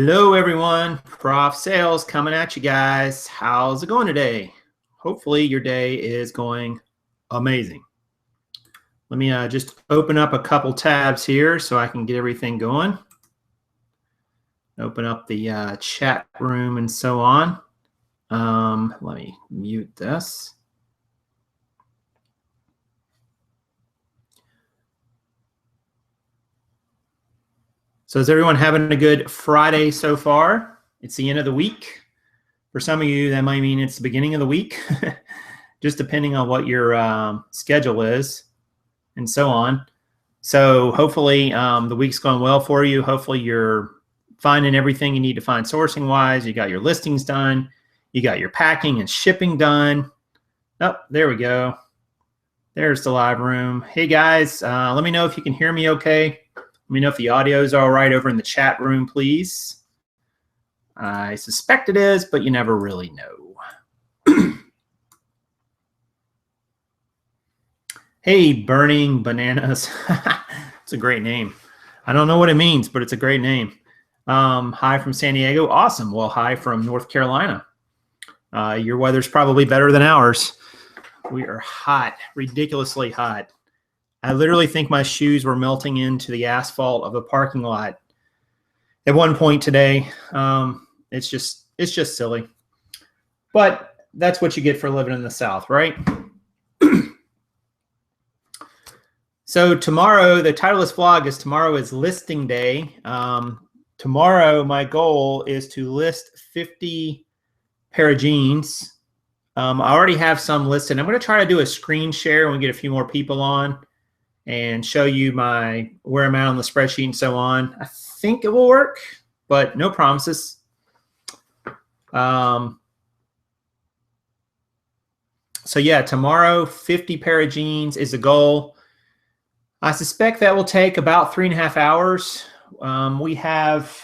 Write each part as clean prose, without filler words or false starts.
Hello, everyone. Prof Sales coming at you guys. How's it going today? Hopefully your day is going amazing. Let me just open up a couple tabs here so I can get everything going. Open up the chat room and so on. Let me mute this. So is everyone having a good Friday so far? It's the end of the week. For some of you, that might mean it's the beginning of the week, just depending on what your schedule is and so on. So hopefully the week's going well for you. Hopefully you're finding everything you need to find sourcing-wise. You got your listings done. You got your packing and shipping done. Oh, there we go. There's the live room. Hey, guys, let me know if you can hear me okay. Let me know if the audio is all right over in the chat room, please. I suspect it is, but you never really know. Hey, Burning Bananas. It's a great name. I don't know what it means, but it's a great name. Hi from San Diego. Awesome. Well, hi from North Carolina. Your weather's probably better than ours. We are hot, ridiculously hot. I literally think my shoes were melting into the asphalt of a parking lot at one point today. It's just silly. But that's what you get for living in the South, right? So tomorrow, the title of this vlog is tomorrow is listing day. Tomorrow, my goal is to list 50 pair of jeans. I already have some listed. I'm going to try to do a screen share when we get a few more people on and show you where I'm at on the spreadsheet and so on. I think it will work, but no promises. So yeah, tomorrow, 50 pair of jeans is the goal. I suspect that will take about 3.5 hours. We have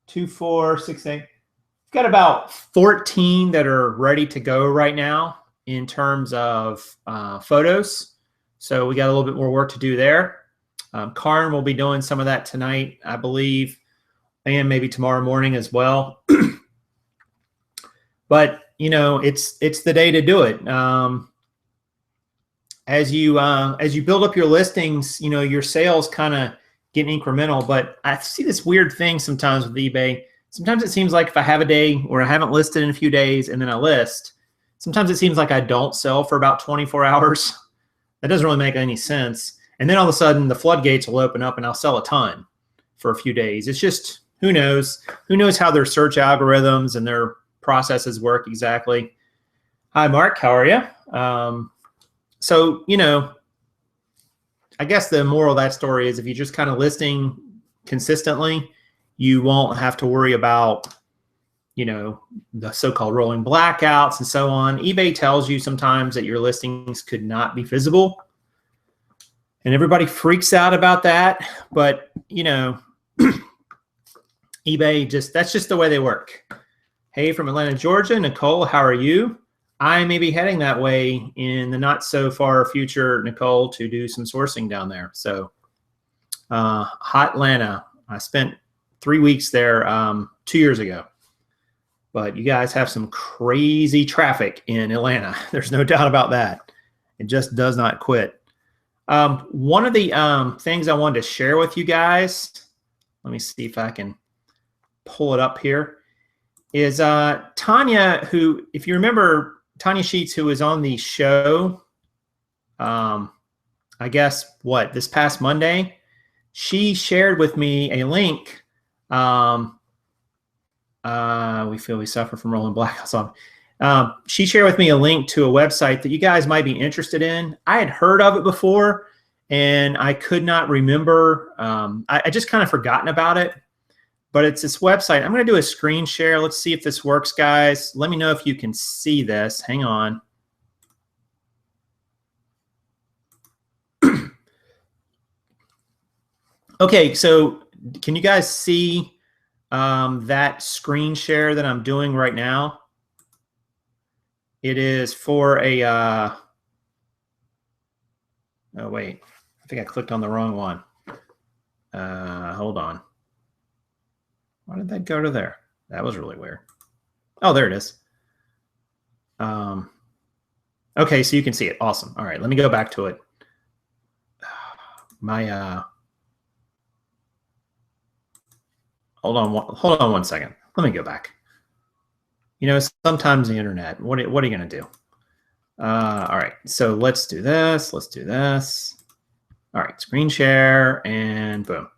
2, 4, 6, 8. We've got about 14 that are ready to go right now in terms of photos. So we got a little bit more work to do there. Karin will be doing some of that tonight, I believe, and maybe tomorrow morning as well. But you know, it's the day to do it. As you build up your listings, you know, your sales kind of get incremental. But I see this weird thing sometimes with eBay. Sometimes it seems like if I have a day where I haven't listed in a few days and then I list, sometimes it seems like I don't sell for about 24 hours. That doesn't really make any sense. And then all of a sudden the floodgates will open up and I'll sell a ton for a few days. It's just, who knows? Who knows how their search algorithms and their processes work exactly. Hi, Mark. How are you? So, you know, I guess the moral of that story is if you're just kind of listing consistently, you won't have to worry about, you know, the so-called rolling blackouts and so on. eBay tells you sometimes that your listings could not be visible. And everybody freaks out about that. But, you know, eBay that's just the way they work. Hey, from Atlanta, Georgia. Nicole, how are you? I may be heading that way in the not so far future, Nicole, to do some sourcing down there. So hot Atlanta. I spent 3 weeks there 2 years ago. But you guys have some crazy traffic in Atlanta. There's no doubt about that. It just does not quit. One of the things I wanted to share with you guys, let me see if I can pull it up here, is Tanya, who, if you remember, Tanya Sheets, who was on the show, I guess, this past Monday, she shared with me a link. We feel we suffer from rolling blackouts on. She shared with me a link to a website that you guys might be interested in. I had heard of it before, and I could not remember. I just kind of forgotten about it. But it's this website. I'm going to do a screen share. Let's see if this works, guys. Let me know if you can see this. Hang on. Okay, so can you guys see that screen share that I'm doing right now? It is for a, oh wait, I think I clicked on the wrong one. Hold on. Why did that go to there? That was really weird. Oh, there it is. Okay, so you can see it. Awesome. All right, let me go back to it. My hold on one second. Let me go back. You know, sometimes the internet. What are you gonna do? All right, so let's do this. Let's do this. All right, screen share and boom,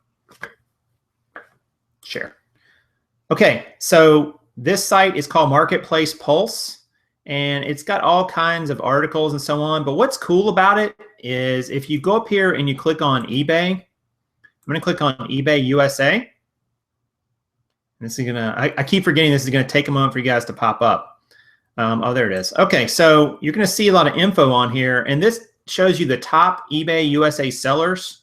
share. Okay, so this site is called Marketplace Pulse, and it's got all kinds of articles and so on. But what's cool about it is if you go up here and you click on eBay, I'm going to click on eBay USA. And this is gonna, I keep forgetting this is going to take a moment for you guys to pop up. Oh, there it is. Okay, so you're going to see a lot of info on here, and this shows you the top eBay USA sellers.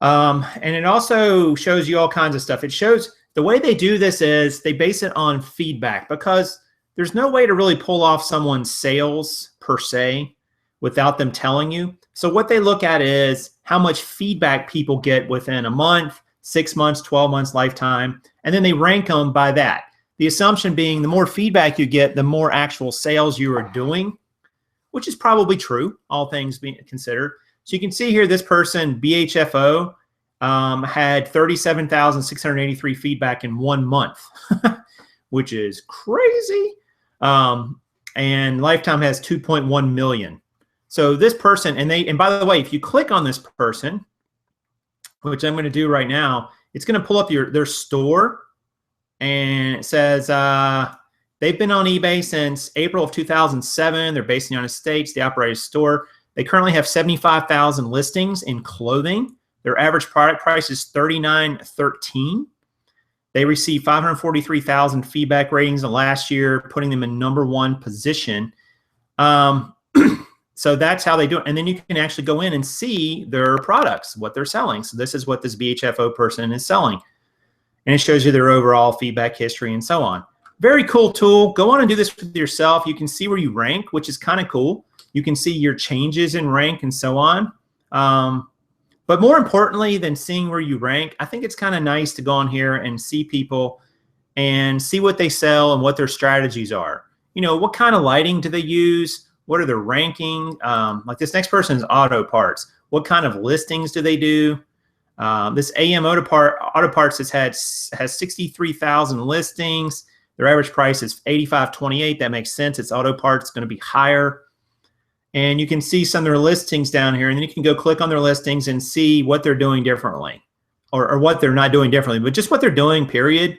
And it also shows you all kinds of stuff. It shows the way they do this is they base it on feedback, because there's no way to really pull off someone's sales per se without them telling you. So what they look at is how much feedback people get within a month, 6 months, 12 months, lifetime, and then they rank them by that. The assumption being the more feedback you get, the more actual sales you are doing, which is probably true, all things being considered. So you can see here this person, BHFO, had 37,683 feedback in 1 month, which is crazy. And lifetime has 2.1 million. So this person, and by the way, if you click on this person, which I'm going to do right now, it's going to pull up their store, and it says they've been on eBay since April of 2007. They're based in the United States. They operate a store. They currently have 75,000 listings in clothing. Their average product price is $39.13. They received 543,000 feedback ratings in last year, putting them in #1 position. So that's how they do it. And then you can actually go in and see their products, what they're selling. So this is what this BHFO person is selling. And it shows you their overall feedback history and so on. Very cool tool. Go on and do this with yourself. You can see where you rank, which is kind of cool. You can see your changes in rank and so on. But more importantly than seeing where you rank, I think it's kind of nice to go on here and see people and see what they sell and what their strategies are. You know, what kind of lighting do they use? What are their ranking? Like this next person is auto parts. What kind of listings do they do? This AM Auto Parts has 63,000 listings. Their average price is $85.28. That makes sense. It's auto parts. It's going to be higher. And you can see some of their listings down here, and then you can go click on their listings and see what they're doing differently, or what they're not doing differently, but just what they're doing, period.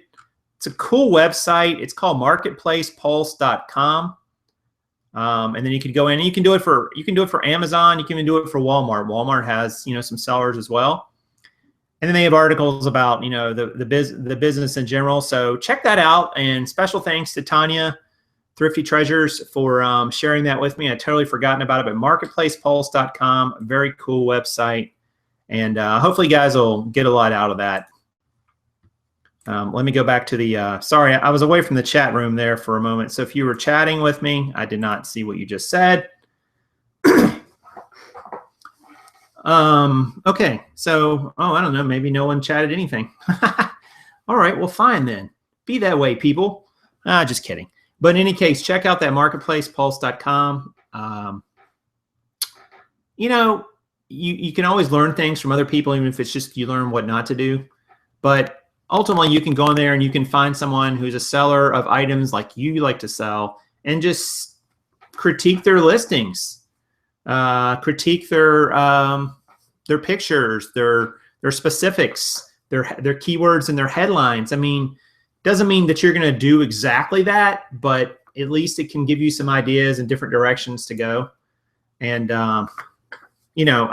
It's a cool website. It's called marketplacepulse.com. And then you can go in and you can do it for Amazon. You can even do it for Walmart. Walmart has, you know, some sellers as well. And then they have articles about, you know, the business in general. So check that out. And special thanks to Tanya Thrifty Treasures for sharing that with me. I totally forgotten about it, but marketplacepulse.com, very cool website. And hopefully you guys will get a lot out of that. Let me go back to the, sorry, I was away from the chat room there for a moment. So if you were chatting with me, I did not see what you just said. Okay, so, I don't know, maybe no one chatted anything. All right, well, fine then. Be that way, people. Just kidding. But in any case, check out that marketplacepulse.com. You know, you can always learn things from other people, even if it's just you learn what not to do. But ultimately, you can go in there and you can find someone who's a seller of items like you like to sell and just critique their listings, critique their pictures, their specifics, their keywords and their headlines. I mean, doesn't mean that you're going to do exactly that, but at least it can give you some ideas and different directions to go. And, you know,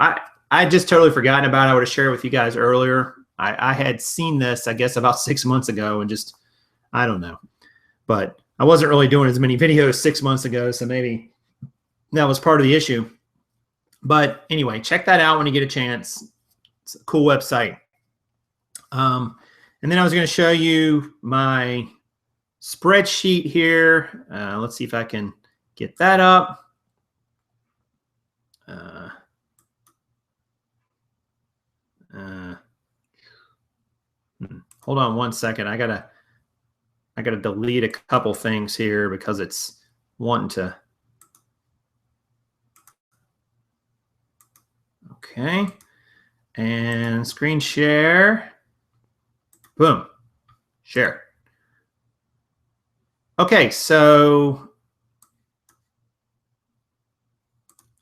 I just totally forgotten about it. I would have shared with you guys earlier. I had seen this, I guess, about 6 months ago and just, I don't know. But I wasn't really doing as many videos 6 months ago, so maybe that was part of the issue. But anyway, check that out when you get a chance. It's a cool website. And then I was going to show you my spreadsheet here. Let's see if I can get that up. hold on one second. I gotta delete a couple things here because it's wanting to. Okay, and screen share. Boom, share. Okay, so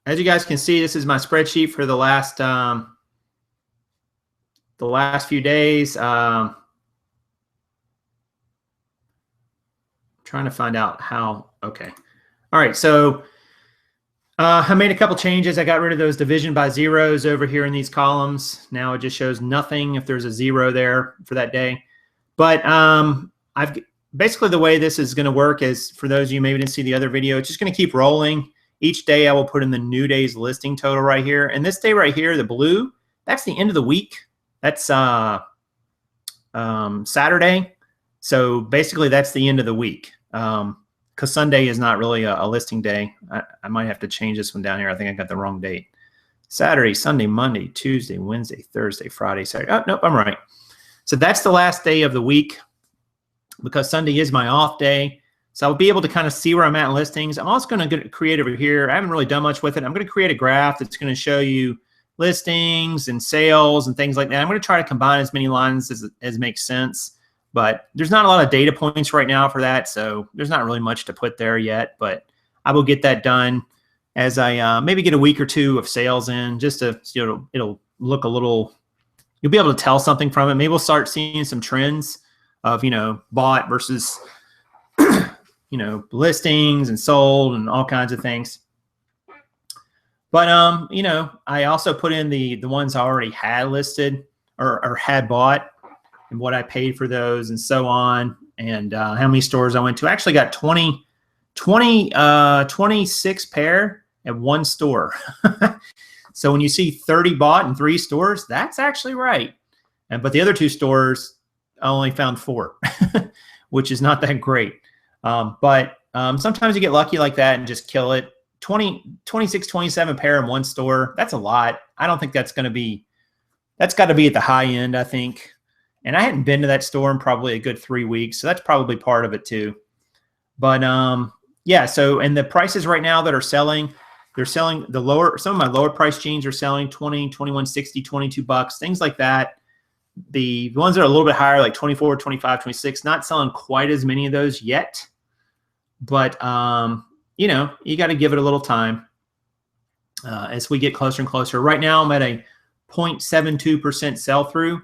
as you guys can see, this is my spreadsheet for the last few days. Trying to find out how. Okay, all right. So I made a couple changes. I got rid of those division by zeros over here in these columns. Now it just shows nothing if there's a zero there for that day. But I've basically, the way this is going to work is, for those of you maybe didn't see the other video, it's just going to keep rolling. Each day I will put in the new day's listing total right here. And this day right here, the blue, that's the end of the week. That's Saturday. So basically that's the end of the week. Because Sunday is not really a listing day. I might have to change this one down here. I think I got the wrong date. Saturday, Sunday, Monday, Tuesday, Wednesday, Thursday, Friday, Saturday. Oh, nope, I'm right. So that's the last day of the week, because Sunday is my off day. So I'll be able to kind of see where I'm at in listings. I'm also going to create over here. I haven't really done much with it. I'm going to create a graph that's going to show you listings and sales and things like that. I'm going to try to combine as many lines as makes sense. But there's not a lot of data points right now for that, so there's not really much to put there yet. But I will get that done as I maybe get a week or two of sales in, just to, you know, it'll look a little, you'll be able to tell something from it. Maybe we'll start seeing some trends of, you know, bought versus, you know, listings and sold and all kinds of things. But, you know, I also put in the ones I already had listed or had bought, and what I paid for those and so on, and how many stores I went to. I actually got 26 pair at one store. So when you see 30 bought in 3 stores, that's actually right. But the other 2 stores, I only found 4, which is not that great. But sometimes you get lucky like that and just kill it. 26, 27 pair in one store, that's a lot. I don't think that's going to be, that's got to be at the high end, I think. And I hadn't been to that store in probably a good 3 weeks, so that's probably part of it too. But yeah, so, and the prices right now that are selling, they're selling the lower, some of my lower price jeans are selling $20, $21.60, $22, things like that. The ones that are a little bit higher, like 24, 25, 26, not selling quite as many of those yet. But, you know, you got to give it a little time as we get closer and closer. Right now, I'm at a 0.72% sell-through,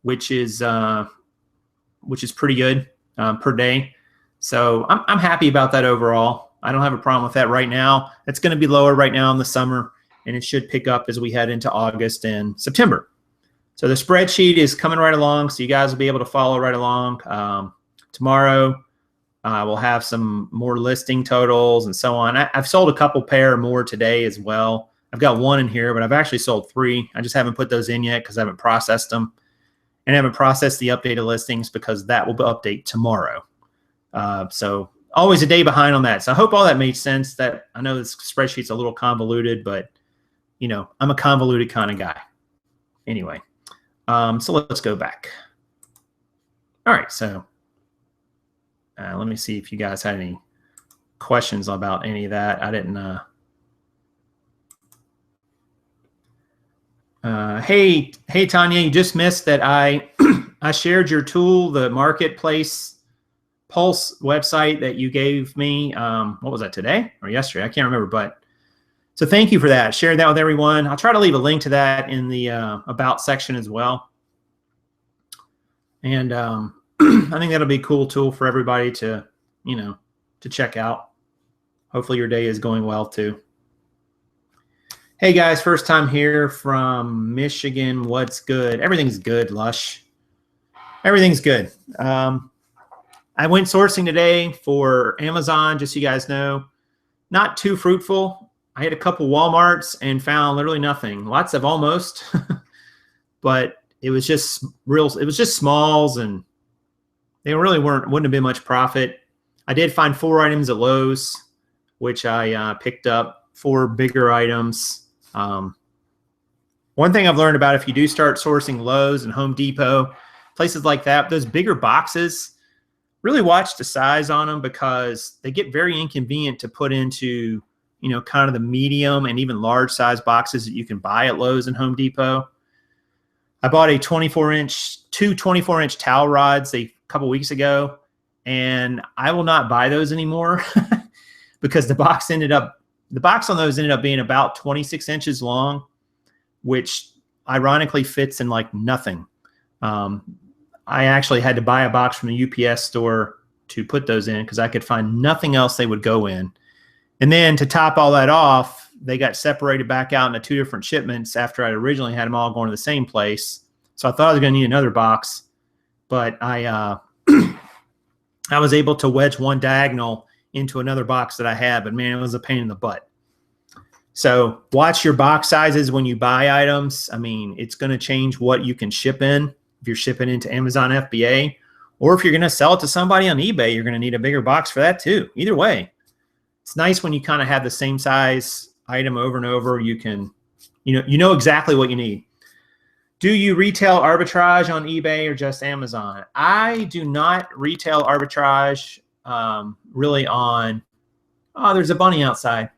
which is pretty good per day. So I'm happy about that overall. I don't have a problem with that right now. It's going to be lower right now in the summer, and it should pick up as we head into August and September. So the spreadsheet is coming right along, so you guys will be able to follow right along. Tomorrow, we'll have some more listing totals and so on. I've sold a couple pair more today as well. I've got 1 in here, but I've actually sold 3. I just haven't put those in yet because I haven't processed them. And I haven't processed the updated listings because that will be update tomorrow. So always a day behind on that. So I hope all that made sense. That I know this spreadsheet's a little convoluted, but you know, I'm a convoluted kind of guy. Anyway, so let's go back. All right, so let me see if you guys had any questions about any of that. I didn't. Hey Tanya, you just missed that I shared your tool, the Marketplace Pulse website that you gave me. What was that, today or yesterday? I can't remember, but so thank you for that. Share that with everyone. I'll try to leave a link to that in the about section as well. And I think that'll be a cool tool for everybody to, you know, to check out. Hopefully your day is going well too. Hey guys, first time here from Michigan. What's good? Everything's good, Lush. Everything's good. I went sourcing today for Amazon, just so you guys know. Not too fruitful. I had a couple Walmarts and found literally nothing. Lots of almost, but it was just smalls, and they really wouldn't have been much profit. I did find 4 items at Lowe's, which I picked up, 4 bigger items. One thing I've learned about, if you do start sourcing Lowe's and Home Depot, places like that. Those bigger boxes, really watch the size on them because they get very inconvenient to put into, kind of the medium and even large size boxes that you can buy at Lowe's and Home Depot. I bought two 24-inch towel rods a couple weeks ago, and I will not buy those anymore because the box on those ended up being about 26 inches long, which ironically fits in like nothing. I actually had to buy a box from the UPS store to put those in because I could find nothing else they would go in. And then to top all that off, they got separated back out into 2 different shipments after I originally had them all going to the same place. So I thought I was going to need another box, but I was able to wedge one diagonal into another box that I had, but man, it was a pain in the butt. So watch your box sizes when you buy items. I mean, it's going to change what you can ship in. If you're shipping into Amazon FBA, or if you're going to sell it to somebody on eBay, you're going to need a bigger box for that too. Either way, it's nice when you kind of have the same size item over and over. You can, you know exactly what you need. Do you retail arbitrage on eBay or just Amazon? I do not retail arbitrage really on, oh, there's a bunny outside.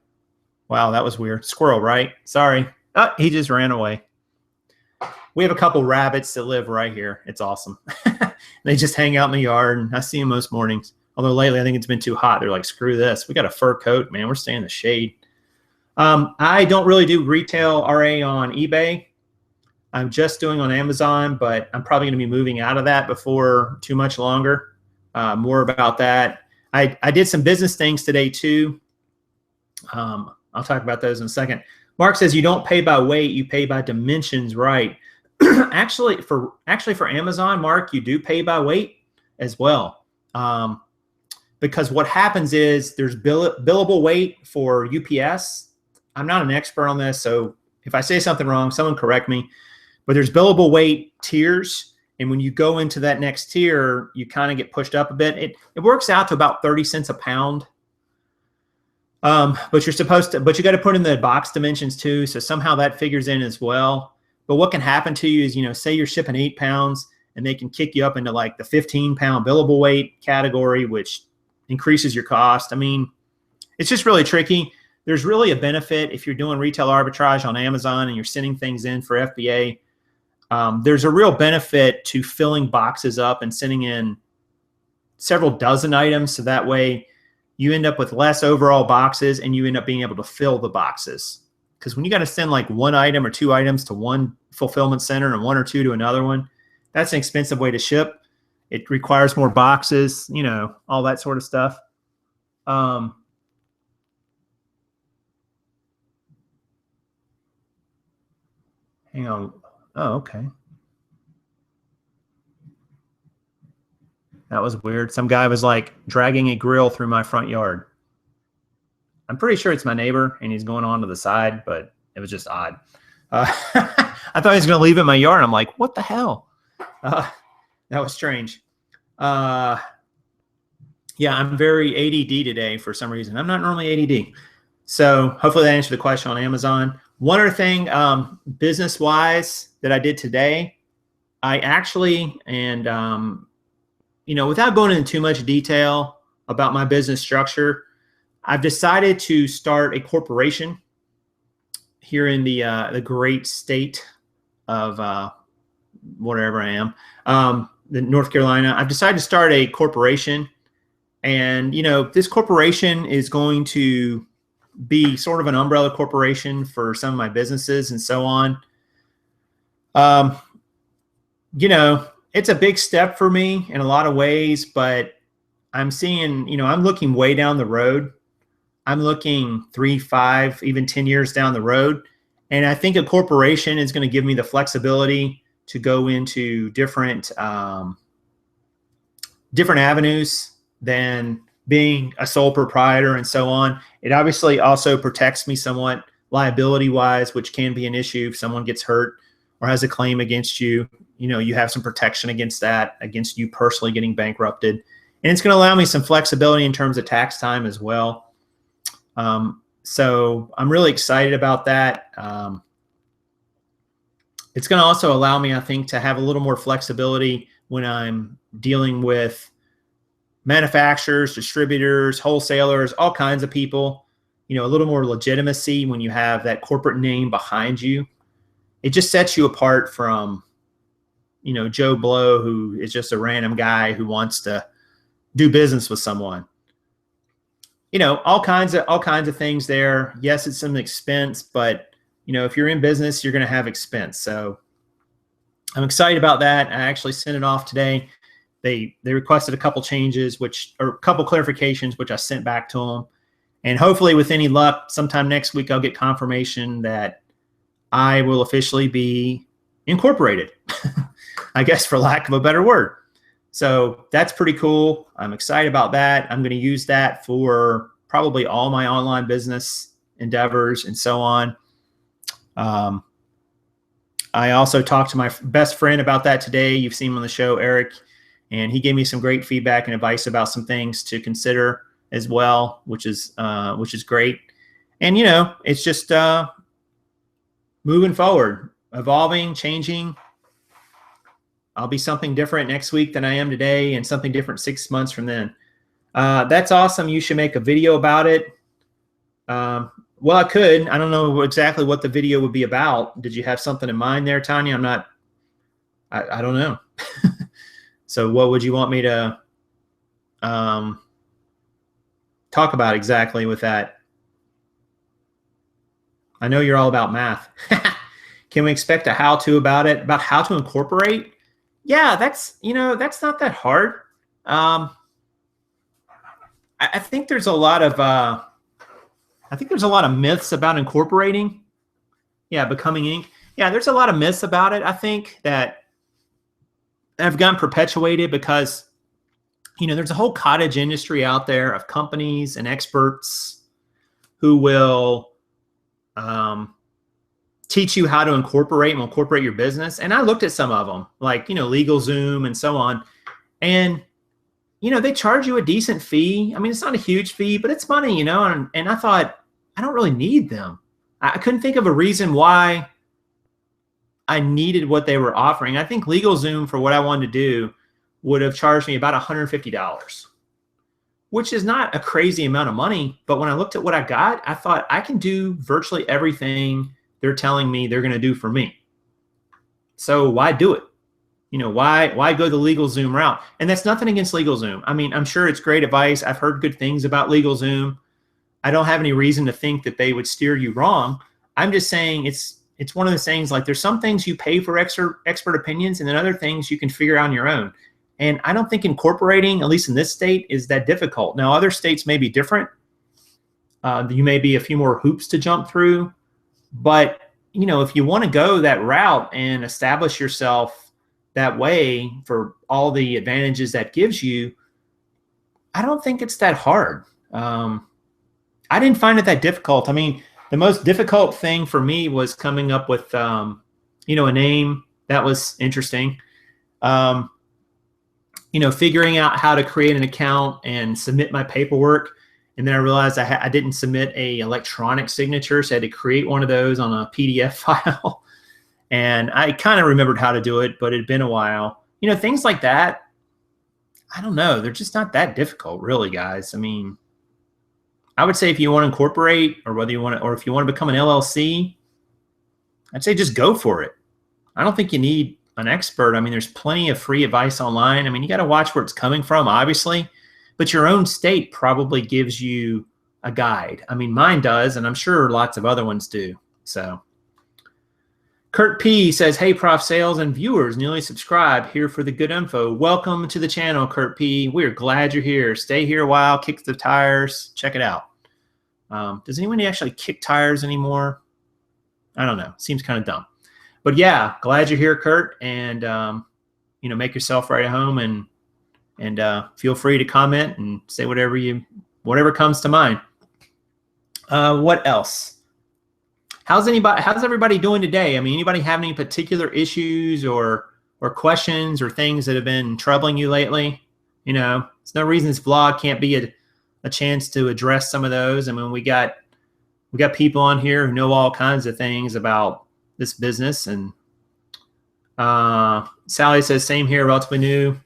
Wow, that was weird. Squirrel, right? Sorry. Oh, he just ran away. We have a couple rabbits that live right here. It's awesome. They just hang out in the yard, and I see them most mornings. Although lately I think it's been too hot. They're like, screw this. We got a fur coat, man. We're staying in the shade. I don't really do retail RA on eBay. I'm just doing on Amazon, but I'm probably going to be moving out of that before too much longer. More about that. I did some business things today too. I'll talk about those in a second. Mark says you don't pay by weight, you pay by dimensions, right? Actually, for Amazon, Mark, you do pay by weight as well. Because what happens is there's billable weight for UPS. I'm not an expert on this, so if I say something wrong, someone correct me. But there's billable weight tiers, and when you go into that next tier, you kind of get pushed up a bit. It works out to about 30 cents a pound. But you got to put in the box dimensions too, so somehow that figures in as well. But what can happen to you is, say you're shipping 8 pounds, and they can kick you up into like the 15-pound billable weight category, which increases your cost. I mean, it's just really tricky. There's really a benefit if you're doing retail arbitrage on Amazon and you're sending things in for FBA. There's a real benefit to filling boxes up and sending in several dozen items, so that way you end up with less overall boxes and you end up being able to fill the boxes. Because when you got to send like 1 item or 2 items to one fulfillment center and 1 or 2 to another one, that's an expensive way to ship. It requires more boxes, all that sort of stuff. Hang on. Oh, okay. That was weird. Some guy was like dragging a grill through my front yard. I'm pretty sure it's my neighbor and he's going on to the side, but it was just odd. I thought he was going to leave it in my yard. I'm like, what the hell? That was strange. Yeah, I'm very ADD today for some reason. I'm not normally ADD. So hopefully that answered the question on Amazon. One other thing, business-wise, that I did today, I actually, and without going into too much detail about my business structure, I've decided to start a corporation here in the great state of whatever I am, the North Carolina. I've decided to start a corporation, and this corporation is going to be sort of an umbrella corporation for some of my businesses and so on. It's a big step for me in a lot of ways, but I'm seeing, I'm looking way down the road. I'm looking 3, 5, even 10 years down the road. And I think a corporation is going to give me the flexibility to go into different avenues than being a sole proprietor and so on. It obviously also protects me somewhat liability-wise, which can be an issue if someone gets hurt or has a claim against you. You have some protection against that, against you personally getting bankrupted. And it's going to allow me some flexibility in terms of tax time as well. So I'm really excited about that. It's going to also allow me, I think, to have a little more flexibility when I'm dealing with manufacturers, distributors, wholesalers, all kinds of people. A little more legitimacy when you have that corporate name behind you. It just sets you apart from, Joe Blow, who is just a random guy who wants to do business with someone. All kinds of things there. Yes, it's some expense, but if you're in business, you're going to have expense. So I'm excited about that. I actually sent it off today. They requested a couple changes, or a couple clarifications, which I sent back to them. And hopefully, with any luck, sometime next week, I'll get confirmation that I will officially be incorporated, I guess, for lack of a better word. So that's pretty cool. I'm excited about that. I'm going to use that for probably all my online business endeavors and so on. I also talked to my best friend about that today. You've seen him on the show, Eric, and he gave me some great feedback and advice about some things to consider as well, which is great. And it's just moving forward, evolving, changing. I'll be something different next week than I am today, and something different 6 months from then. That's awesome. You should make a video about it. Well, I could. I don't know exactly what the video would be about. Did you have something in mind there, Tanya? I don't know. So what would you want me to talk about exactly with that? I know you're all about math. Can we expect a how-to about how to incorporate? Yeah, that's not that hard. I think there's a lot of myths about incorporating. Yeah, becoming Inc. Yeah, there's a lot of myths about it. I think that have gotten perpetuated because there's a whole cottage industry out there of companies and experts who will teach you how to incorporate your business. And I looked at some of them, like LegalZoom and so on, and they charge you a decent fee. I mean, it's not a huge fee, but it's money, and I thought, I don't really need them. I couldn't think of a reason why I needed what they were offering. I think LegalZoom, for what I wanted to do, would have charged me about $150, which is not a crazy amount of money. But when I looked at what I got, I thought I can do virtually everything they're telling me they're going to do for me. So why do it? Why go the LegalZoom route? And that's nothing against LegalZoom. I mean, I'm sure it's great advice. I've heard good things about LegalZoom. I don't have any reason to think that they would steer you wrong. I'm just saying it's one of those things, like there's some things you pay for expert opinions, and then other things you can figure out on your own. And I don't think incorporating, at least in this state, is that difficult. Now, other states may be different. You may be a few more hoops to jump through. But, if you want to go that route and establish yourself that way for all the advantages that gives you, I don't think it's that hard. I didn't find it that difficult. I mean, the most difficult thing for me was coming up with, a name that was interesting. Figuring out how to create an account and submit my paperwork. And then I realized I didn't submit a electronic signature, so I had to create one of those on a PDF file. And I kind of remembered how to do it, but it had been a while. Things like that, I don't know. They're just not that difficult, really, guys. I mean, I would say if you want to incorporate, or if you want to become an LLC, I'd say just go for it. I don't think you need an expert. I mean, there's plenty of free advice online. I mean, you got to watch where it's coming from, obviously, but your own state probably gives you a guide. I mean, mine does, and I'm sure lots of other ones do. So Kurt P says, hey, Prof Sales and viewers, newly subscribed, here for the good info. Welcome to the channel, Kurt P. We're glad you're here. Stay here a while, kick the tires, check it out. Does anyone actually kick tires anymore? I don't know. Seems kind of dumb. But yeah, glad you're here, Kurt. And, make yourself right at home, and feel free to comment and say whatever comes to mind. What else? How's everybody doing today? I mean, anybody have any particular issues or questions or things that have been troubling you lately? There's no reason this vlog can't be a chance to address some of those. I mean, we got people on here who know all kinds of things about this business, and Sally says, same here, relatively new.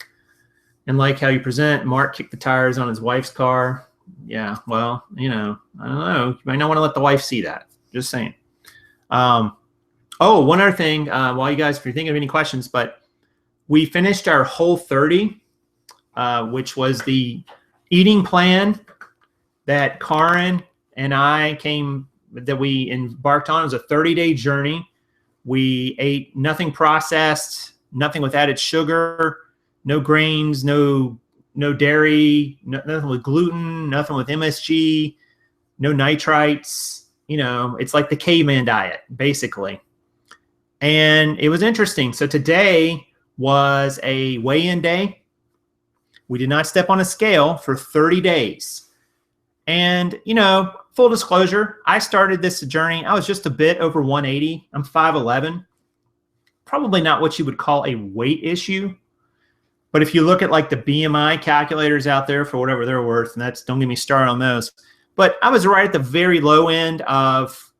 And like how you present. Mark kicked the tires on his wife's car. Yeah, well, I don't know. You might not want to let the wife see that. Just saying. Oh, one other thing, while you guys, if you're thinking of any questions, but we finished our Whole30, which was the eating plan that Karin and I we embarked on. It was a 30-day journey. We ate nothing processed, nothing with added sugar, no grains, no dairy, nothing with gluten, nothing with MSG, no nitrites. It's like the caveman diet, basically. And it was interesting. So today was a weigh-in day. We did not step on a scale for 30 days. And, full disclosure, I started this journey. I was just a bit over 180. I'm 5'11". Probably not what you would call a weight issue. But if you look at like the BMI calculators out there for whatever they're worth, and don't get me started on those. But I was right at the very low end of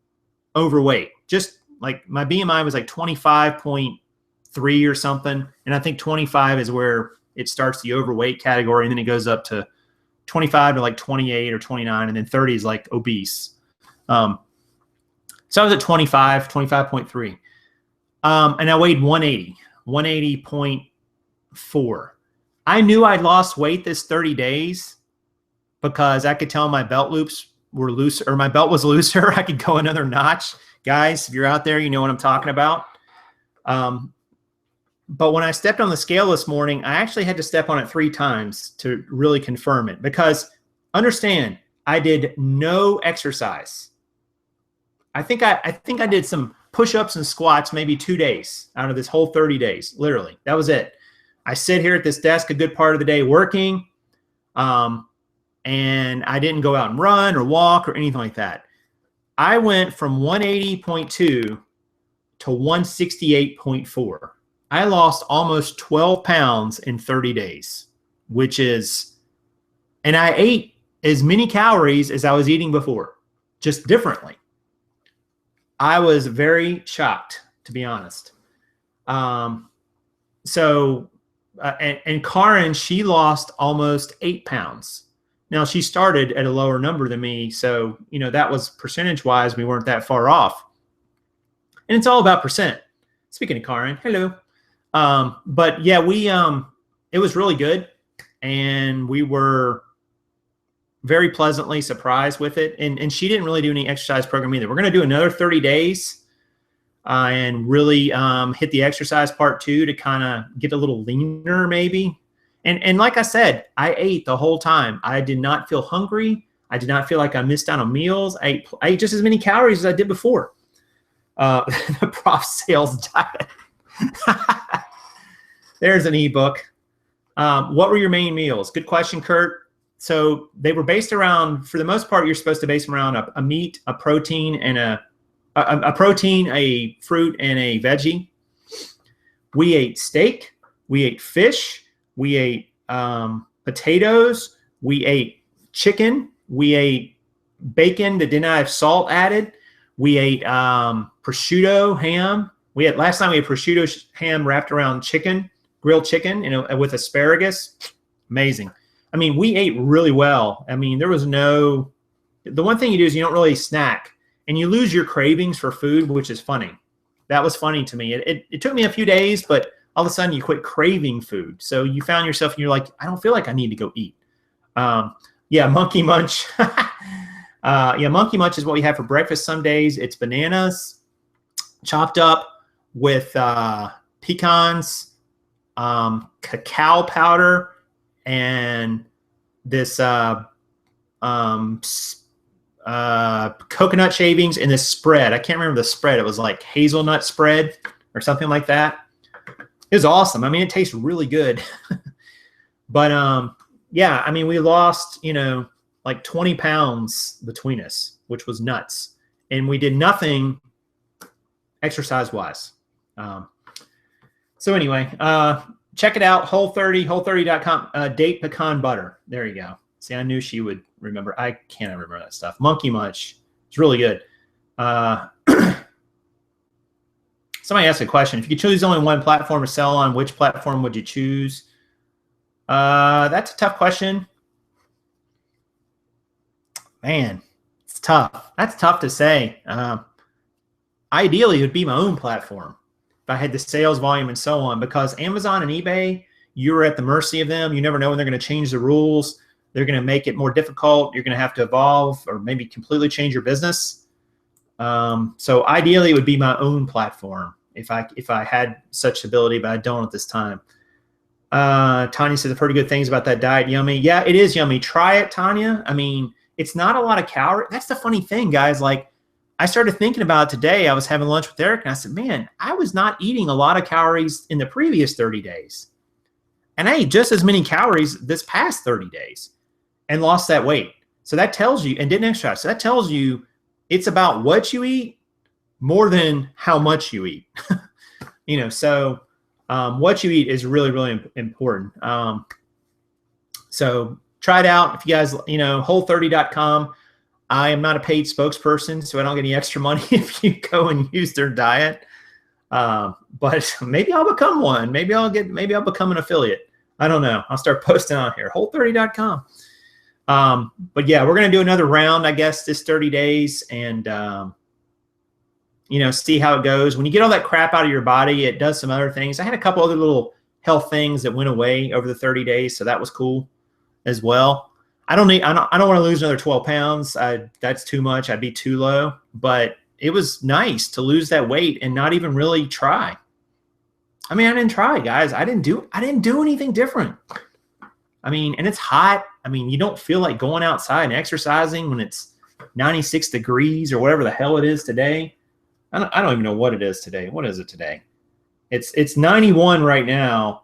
overweight. Just like my BMI was like 25.3 or something. And I think 25 is where it starts the overweight category. And then it goes up to 25 to like 28 or 29. And then 30 is like obese. So I was at 25.3. And I weighed 180.4. I knew I'd lost weight this 30 days because I could tell my belt loops were loose, or my belt was looser. I could go another notch. Guys, if you're out there, you know what I'm talking about. But when I stepped on the scale this morning, I actually had to step on it 3 times to really confirm it, because understand, I did no exercise. I think I did some push-ups and squats maybe 2 days out of this whole 30 days. Literally, that was it. I sit here at this desk a good part of the day working, and I didn't go out and run or walk or anything like that. I went from 180.2 to 168.4. I lost almost 12 pounds in 30 days, and I ate as many calories as I was eating before, just differently. I was very shocked, to be honest. And Karin, she lost almost 8 pounds. Now, she started at a lower number than me, so, that was percentage-wise, we weren't that far off. And it's all about percent. Speaking of Karin, hello. But yeah, it was really good, and we were very pleasantly surprised with it. And she didn't really do any exercise program either. We're going to do another 30 days and really hit the exercise part too, to kind of get a little leaner maybe. And like I said, I ate the whole time. I did not feel hungry. I did not feel like I missed out on meals. I ate just as many calories as I did before. The Prof Sales Diet. There's an ebook. What were your main meals? Good question, Kurt. So they were based around, for the most part, you're supposed to base them around a meat, a protein, and a protein, a fruit, and a veggie. We ate steak. We ate fish. We ate potatoes. We ate chicken. We ate bacon that did not have salt added. We ate prosciutto ham. Last time we had prosciutto ham wrapped around chicken, grilled chicken, with asparagus. Amazing. I mean, we ate really well. I mean, there was the one thing you do is you don't really snack, and you lose your cravings for food, which is funny. That was funny to me. It took me a few days, but all of a sudden you quit craving food. So you found yourself and you're like, I don't feel like I need to go eat. Monkey munch. Monkey munch is what we have for breakfast some days. It's bananas chopped up with pecans, cacao powder, and this coconut shavings, and this spread. I can't remember the spread. It was like hazelnut spread or something like that. It was awesome. I mean, it tastes really good. But yeah, I mean, we lost, like 20 pounds between us, which was nuts. And we did nothing exercise-wise. So anyway, check it out, Whole30, Whole30.com, date pecan butter. There you go. See, I knew she would remember. I can't remember that stuff. Monkey munch. It's really good. Somebody asked a question. If you could choose only one platform to sell on, which platform would you choose? That's a tough question. Man, it's tough. That's tough to say. Ideally, it would be my own platform if I had the sales volume and so on, because Amazon and eBay, you're at the mercy of them. You never know when they're going to change the rules. They're going to make it more difficult. You're going to have to evolve or maybe completely change your business. So ideally, it would be my own platform if I had such ability, but I don't at this time. Tanya says, I've heard good things about that diet. Yummy. Yeah, it is yummy. Try it, Tanya. I mean, it's not a lot of calories. That's the funny thing, guys. Like, I started thinking about it today. I was having lunch with Eric, and I said, man, I was not eating a lot of calories in the previous 30 days. And I ate just as many calories this past 30 days and lost that weight. So that tells you, and didn't exercise. So that tells you it's about what you eat more than how much you eat. So what you eat is really, really important. So try it out. If you guys, whole30.com. I am not a paid spokesperson, so I don't get any extra money if you go and use their diet. But maybe I'll become one. Maybe I'll become an affiliate. I don't know. I'll start posting on here, whole30.com. But yeah, we're going to do another round, I guess, this 30 days and, see how it goes. When you get all that crap out of your body, it does some other things. I had a couple other little health things that went away over the 30 days. So that was cool as well. I don't want to lose another 12 pounds. That's too much. I'd be too low, but it was nice to lose that weight and not even really try. I mean, I didn't try, guys. I didn't do anything different. I mean, and it's hot. I mean, you don't feel like going outside and exercising when it's 96 degrees or whatever the hell it is today. I don't even know what it is today. What is it today? It's 91 right now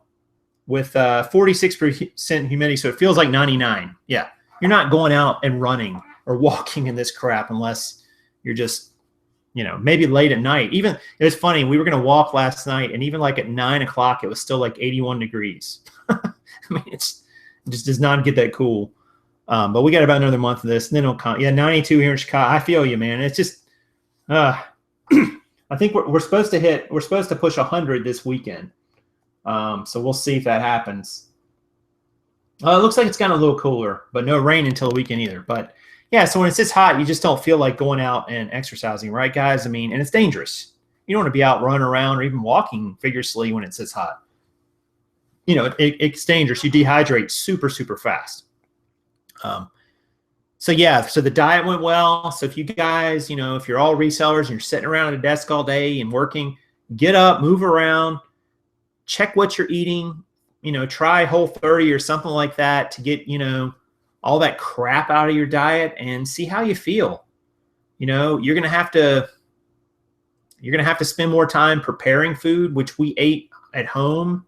with 46% humidity, so it feels like 99. Yeah, you're not going out and running or walking in this crap unless you're just, maybe late at night. Even, it was funny, we were going to walk last night, and even like at 9 o'clock, it was still like 81 degrees. I mean, it just does not get that cool. But we got about another month of this, and then it'll come. Yeah, 92 here in Chicago. I feel you, man. It's just, I think we're supposed to push 100 this weekend. So we'll see if that happens. It looks like it's gotten a little cooler, but no rain until the weekend either. But yeah, so when it's this hot, you just don't feel like going out and exercising, right, guys? I mean, and it's dangerous. You don't want to be out running around or even walking vigorously when it's this hot. It's dangerous. You dehydrate super, super fast. So the diet went well. So if you guys, if you're all resellers and you're sitting around at a desk all day and working, get up, move around, check what you're eating, try Whole30 or something like that to get, all that crap out of your diet and see how you feel. You're going to have to spend more time preparing food, which we ate at home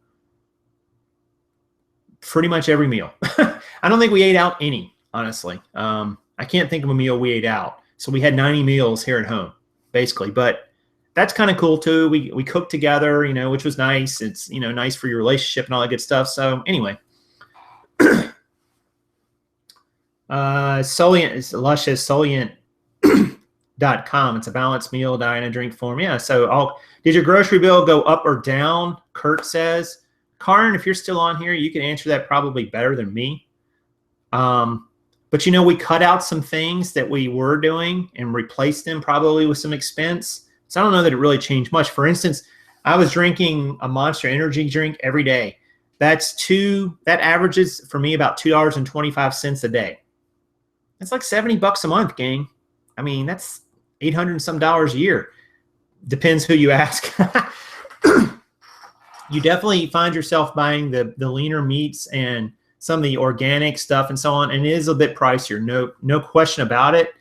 pretty much every meal. I don't think we ate out any, honestly. I can't think of a meal we ate out. So we had 90 meals here at home, basically. But that's kind of cool too. We cooked together, which was nice. It's, nice for your relationship and all that good stuff. So anyway, Lush says Solient.com. It's a balanced meal, diet, and drink form. Yeah. So did your grocery bill go up or down? Kurt says. Karin, if you're still on here, you can answer that probably better than me. But we cut out some things that we were doing and replaced them probably with some expense. So I don't know that it really changed much. For instance, I was drinking a Monster energy drink every day. That averages for me about $2.25 a day. That's like $70 a month, gang. I mean, that's $800 and some a year. Depends who you ask. You definitely find yourself buying the leaner meats and some of the organic stuff and so on, and it is a bit pricier, no question about it.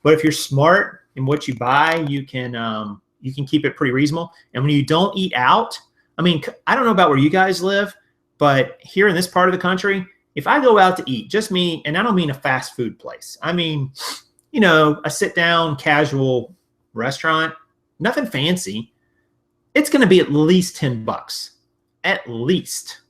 But if you're smart in what you buy, you can keep it pretty reasonable. And when you don't eat out, I mean, I don't know about where you guys live, but here in this part of the country, if I go out to eat, just me, and I don't mean a fast food place. I mean, a sit-down, casual restaurant, nothing fancy. It's going to be at least $10, at least,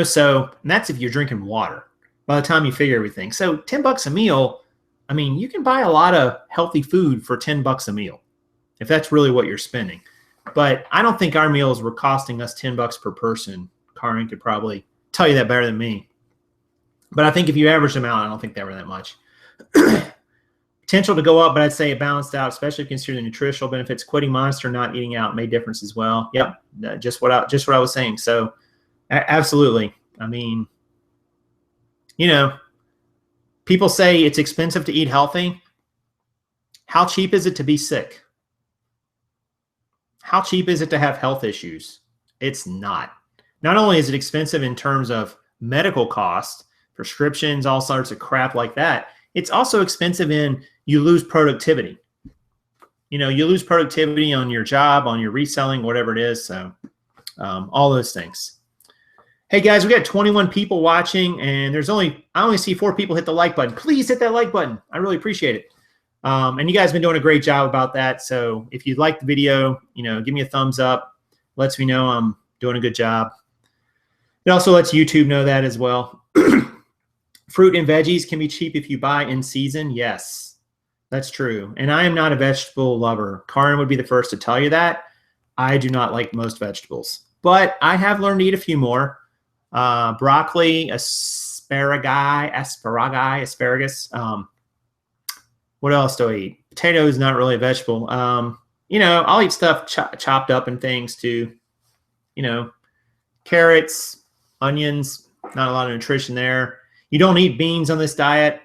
so that's if you're drinking water by the time you figure everything. So $10 a meal, I mean, you can buy a lot of healthy food for $10 a meal if that's really what you're spending. But I don't think our meals were costing us $10 per person. Karin could probably tell you that better than me. But I think if you average them out, I don't think they were that much. Potential to go up, but I'd say it balanced out, especially considering the nutritional benefits. Quitting Monster, not eating out made difference as well. Yep, just what I was saying. So absolutely. I mean, you know, people say it's expensive to eat healthy. How cheap is it to be sick? How cheap is it to have health issues? It's not. Not only is it expensive in terms of medical costs, prescriptions, all sorts of crap like that, it's also expensive in you lose productivity. You know, you lose productivity on your job, on your reselling, whatever it is. So all those things. Hey guys, we got 21 people watching, and I only see 4 people hit the like button. Please hit that like button. I really appreciate it. And you guys have been doing a great job about that. So if you like the video, you know, give me a thumbs up. Lets me know I'm doing a good job. It also lets YouTube know that as well. Fruit and veggies can be cheap if you buy in season. Yes, that's true. And I am not a vegetable lover. Karin would be the first to tell you that. I do not like most vegetables, but I have learned to eat a few more. Broccoli, asparagus. What else do I eat? Potato is not really a vegetable. You know, I'll eat stuff chopped up and things too. You know, carrots, onions, not a lot of nutrition there. You don't eat beans on this diet.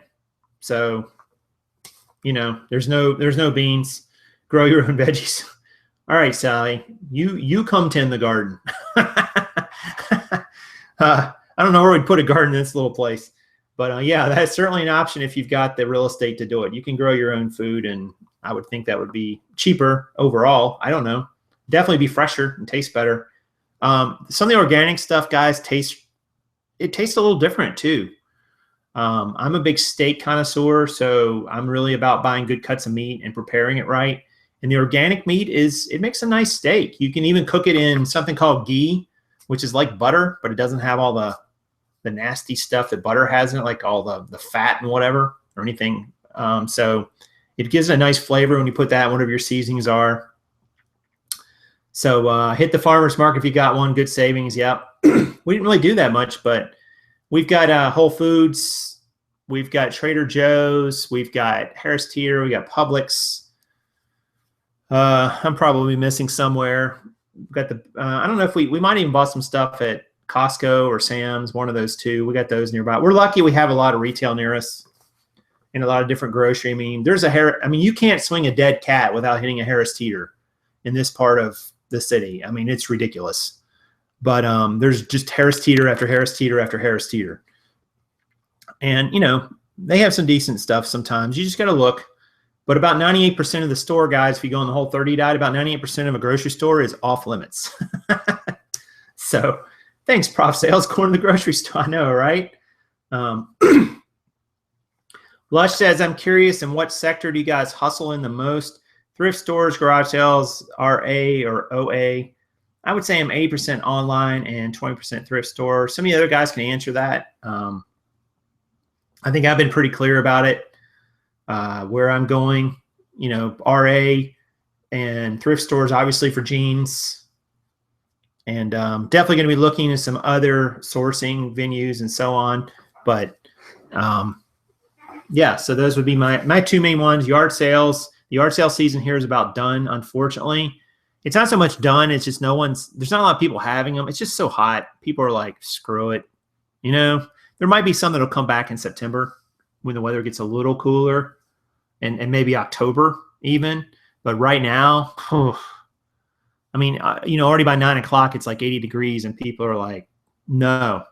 So, you know, there's no beans. Grow your own veggies. All right, Sally, you come tend the garden. I don't know where we'd put a garden in this little place. But yeah, that's certainly an option if you've got the real estate to do it. You can grow your own food, and I would think that would be cheaper overall. I don't know. Definitely be fresher and taste better. Some of the organic stuff, guys, tastes a little different too. I'm a big steak connoisseur, so I'm really about buying good cuts of meat and preparing it right. And the organic meat it makes a nice steak. You can even cook it in something called ghee, which is like butter, but it doesn't have all the nasty stuff that butter has in it, like all the fat and whatever or anything. So it gives it a nice flavor when you put that in whatever your seasonings are. So hit the farmer's market if you got one. Good savings. Yep. We didn't really do that much, but we've got Whole Foods. We've got Trader Joe's. We've got Harris Teeter. We got Publix. I'm probably missing somewhere. We've got I don't know if we might even bought some stuff at Costco or Sam's, one of those two. We got those nearby. We're lucky we have a lot of retail near us and a lot of different grocery. I mean, you can't swing a dead cat without hitting a Harris Teeter in this part of the city. I mean, it's ridiculous. But there's just Harris Teeter after Harris Teeter after Harris Teeter. And, you know, they have some decent stuff sometimes. You just got to look. But about 98% of the store, guys, if you go on the Whole 30 diet, about 98% of a grocery store is off limits. So thanks, Prof. Sales, going to the grocery store. I know, right? Lush says, I'm curious, in what sector do you guys hustle in the most? Thrift stores, garage sales, RA or OA? I would say I'm 80% online and 20% thrift store. Some of the other guys can answer that. I think I've been pretty clear about it, where I'm going. You know, RA and thrift stores, obviously, for jeans. And definitely going to be looking at some other sourcing venues and so on. But yeah, so those would be my two main ones. Yard sales. The yard sale season here is about done, unfortunately. It's not so much done. It's just there's not a lot of people having them. It's just so hot. People are like, screw it. You know, there might be some that'll come back in September when the weather gets a little cooler and maybe October even. But right now, I mean, you know, already by 9 o'clock, it's like 80 degrees and people are like, no.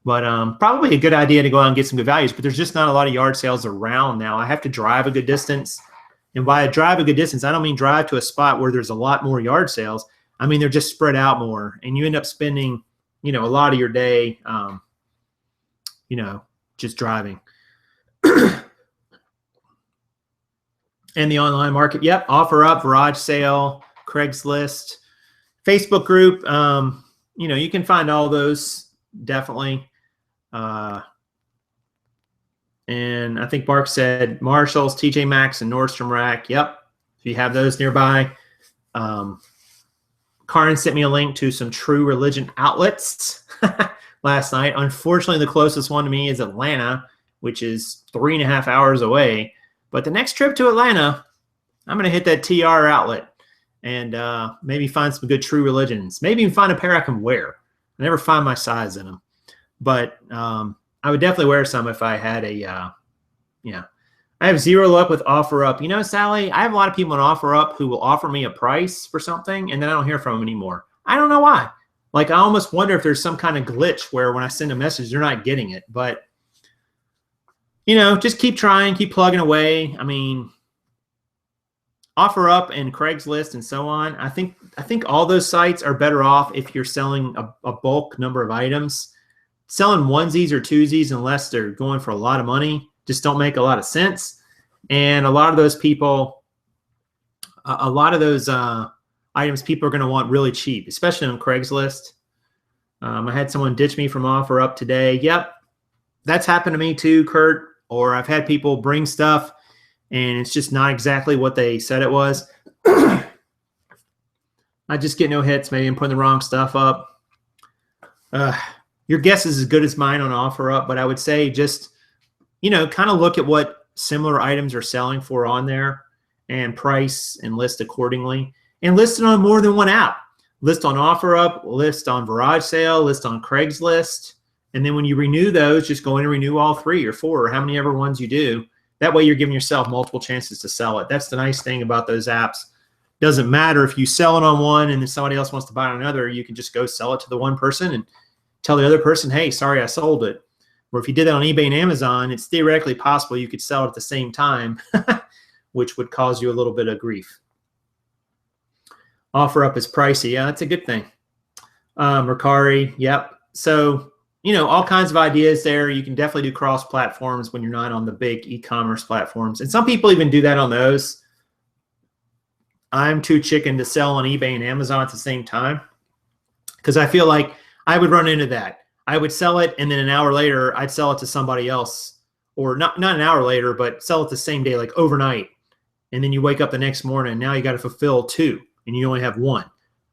But probably a good idea to go out and get some good values. But there's just not a lot of yard sales around now. I have to drive a good distance. And by drive a good distance, I don't mean drive to a spot where there's a lot more yard sales. I mean, they're just spread out more. And you end up spending, you know, a lot of your day, you know, just driving. And the online market, yep, Offerup, Varage Sale, Craigslist, Facebook group. You know, you can find all those definitely. And I think Mark said Marshalls, TJ Maxx, and Nordstrom Rack. Yep, if you have those nearby. Karin sent me a link to some True Religion outlets last night. Unfortunately, the closest one to me is Atlanta, which is 3.5 hours away. But the next trip to Atlanta, I'm going to hit that TR outlet and maybe find some good True Religions. Maybe even find a pair I can wear. I never find my size in them. But I would definitely wear some if I had a, I have zero luck with OfferUp. You know, Sally, I have a lot of people on OfferUp who will offer me a price for something, and then I don't hear from them anymore. I don't know why. Like, I almost wonder if there's some kind of glitch where when I send a message, they're not getting it. But, just keep trying, keep plugging away. I mean, OfferUp and Craigslist and so on, I think all those sites are better off if you're selling a bulk number of items. Selling onesies or twosies, unless they're going for a lot of money, just don't make a lot of sense. And a lot of those people, a lot of those items people are going to want really cheap, especially on Craigslist. I had someone ditch me from OfferUp today. Yep, that's happened to me too, Kurt. Or I've had people bring stuff and it's just not exactly what they said it was. I just get no hits. Maybe I'm putting the wrong stuff up. Your guess is as good as mine on OfferUp, but I would say just kind of look at what similar items are selling for on there and price and list accordingly. And list it on more than one app. List on OfferUp, list on Varage Sale, list on Craigslist. And then when you renew those, just go in and renew all 3 or 4 or how many ever ones you do. That way you're giving yourself multiple chances to sell it. That's the nice thing about those apps. Doesn't matter if you sell it on one and then somebody else wants to buy it on another, you can just go sell it to the one person and tell the other person, hey, sorry, I sold it. Or if you did that on eBay and Amazon, it's theoretically possible you could sell it at the same time, which would cause you a little bit of grief. OfferUp is pricey. Yeah, that's a good thing. Mercari, yep. So, all kinds of ideas there. You can definitely do cross platforms when you're not on the big e-commerce platforms. And some people even do that on those. I'm too chicken to sell on eBay and Amazon at the same time because I feel like I would run into that. I would sell it, and then an hour later, I'd sell it to somebody else. Or not an hour later, but sell it the same day, like overnight. And then you wake up the next morning, and now you got to fulfill 2, and you only have 1.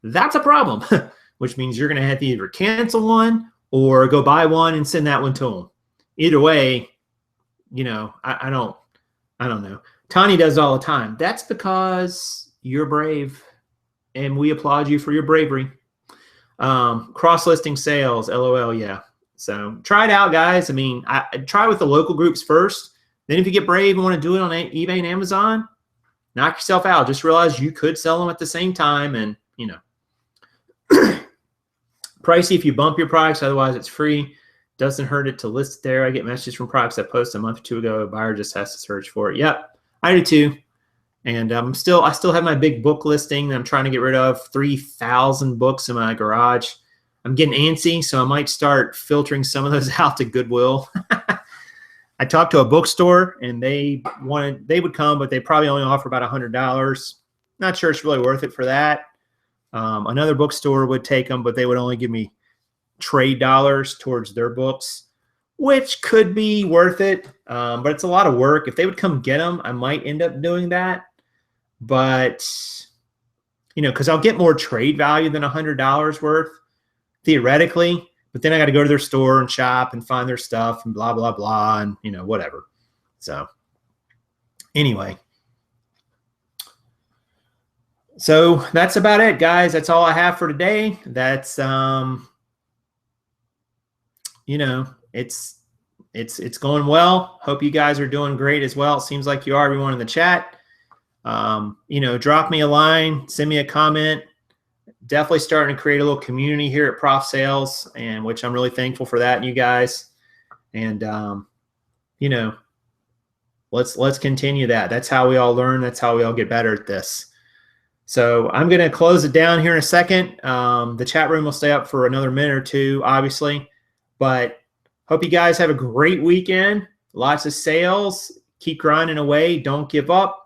That's a problem, which means you're going to have to either cancel one or go buy one and send that one to them. Either way, I don't know. Tani does it all the time. That's because you're brave, and we applaud you for your bravery. Cross-listing sales, LOL, yeah. So try it out, guys. I mean, I try with the local groups first. Then if you get brave and want to do it on eBay and Amazon, knock yourself out. Just realize you could sell them at the same time and, pricey if you bump your products. Otherwise, it's free. Doesn't hurt it to list it there. I get messages from products I posted a month or 2 ago. A buyer just has to search for it. Yep, I do too. And I still have my big book listing that I'm trying to get rid of. 3,000 books in my garage. I'm getting antsy, so I might start filtering some of those out to Goodwill. I talked to a bookstore, and they would come, but they probably only offer about $100. Not sure it's really worth it for that. Another bookstore would take them, but they would only give me trade dollars towards their books, which could be worth it, but it's a lot of work. If they would come get them, I might end up doing that. But, because I'll get more trade value than $100 worth, theoretically. But then I got to go to their store and shop and find their stuff and blah, blah, blah, and, whatever. So, anyway. So, that's about it, guys. That's all I have for today. That's, it's going well. Hope you guys are doing great as well. It seems like you are, everyone in the chat. Drop me a line, send me a comment. Definitely starting to create a little community here at Prof Sales, and which I'm really thankful for that, you guys. And let's continue that. That's how we all learn. That's how we all get better at this. So I'm going to close it down here in a second. The chat room will stay up for another minute or 2, obviously. But hope you guys have a great weekend. Lots of sales. Keep grinding away. Don't give up.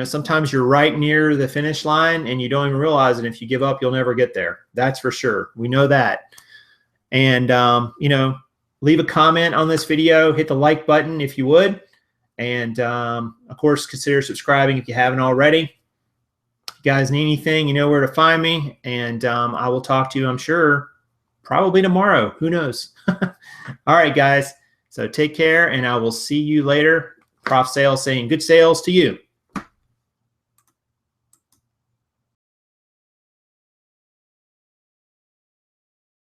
Sometimes you're right near the finish line and you don't even realize it. If you give up, you'll never get there. That's for sure. We know that. And, leave a comment on this video. Hit the like button if you would. And, of course, consider subscribing if you haven't already. you guys need anything, you know where to find me, and I will talk to you, I'm sure, probably tomorrow. Who knows? All right, guys. So take care, and I will see you later. Prof Sales saying good sales to you.